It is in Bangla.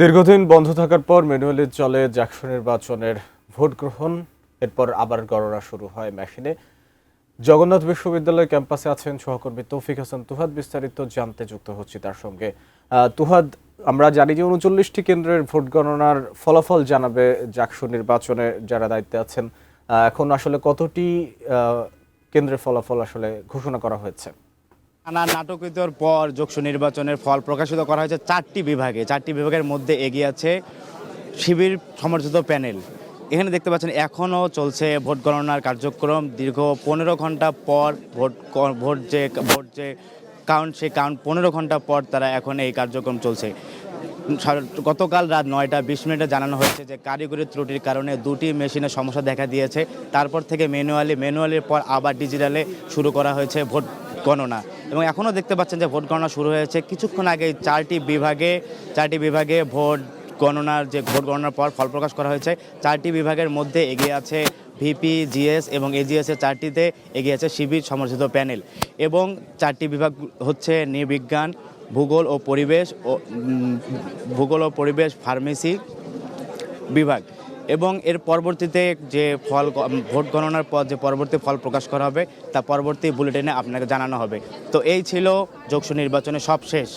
দীর্ঘদিন বন্ধ থাকার পর ম্যানুয়ালি চলে জাকসু নির্বাচনের ভোট গ্রহণ। এরপর আবার গণনা শুরু হয় মেশিনে। জগন্নাথ বিশ্ববিদ্যালয় ক্যাম্পাসে আছেন সহকর্মী তৌফিক হাসান তুহাদ। বিস্তারিত জানতে যুক্ত হচ্ছি তার সঙ্গে। তুহাদ, আমরা জানি যে ৩৯টি কেন্দ্রের ভোট গণনার ফলাফল জানাবে জাকসু নির্বাচনে যারা দায়িত্বে আছেন। এখন আসলে কতটি কেন্দ্রের ফলাফল আসলে ঘোষণা করা হয়েছে? নাটকীয়তার পর জাকসু নির্বাচনের ফল প্রকাশিত করা হয়েছে চারটি বিভাগের মধ্যে এগিয়ে আছে শিবির সমর্থিত প্যানেল। এখানে দেখতে পাচ্ছেন এখনও চলছে ভোট গণনার কার্যক্রম। দীর্ঘ ১৫ ঘন্টা পর ভোট যে কাউন্ট, সেই কাউন্ট ১৫ ঘন্টা পর তারা এখন এই কার্যক্রম চলছে। গতকাল রাত ৯টা ২০ মিনিটে জানানো হয়েছে যে কারিগরি ত্রুটির কারণে দুটি মেশিনের সমস্যা দেখা দিয়েছে। তারপর থেকে ম্যানুয়ালির পর আবার ডিজিটালে শুরু করা হয়েছে ভোট গণনা। এবং এখনও দেখতে পাচ্ছেন যে ভোট গণনা শুরু হয়েছে কিছুক্ষণ আগে। চারটি বিভাগে ভোট গণনার পর ফল প্রকাশ করা হয়েছে। চারটি বিভাগের মধ্যে এগিয়ে আছে ভিপি, জিএস এবং এজিএসের চারটিতে এগিয়ে আছে শিবির সমর্থিত প্যানেল। এবং চারটি বিভাগ হচ্ছে নৃবিজ্ঞান, ভূগোল ও পরিবেশ, ফার্মেসি বিভাগ। এবং এর পরবর্তীতে যে ভোট গণনার পর যে পরবর্তী ফল প্রকাশ করা হবে তা পরবর্তী বুলেটিনে আপনাকে জানানো হবে। তো এই ছিল জাকসু নির্বাচনের সবশেষ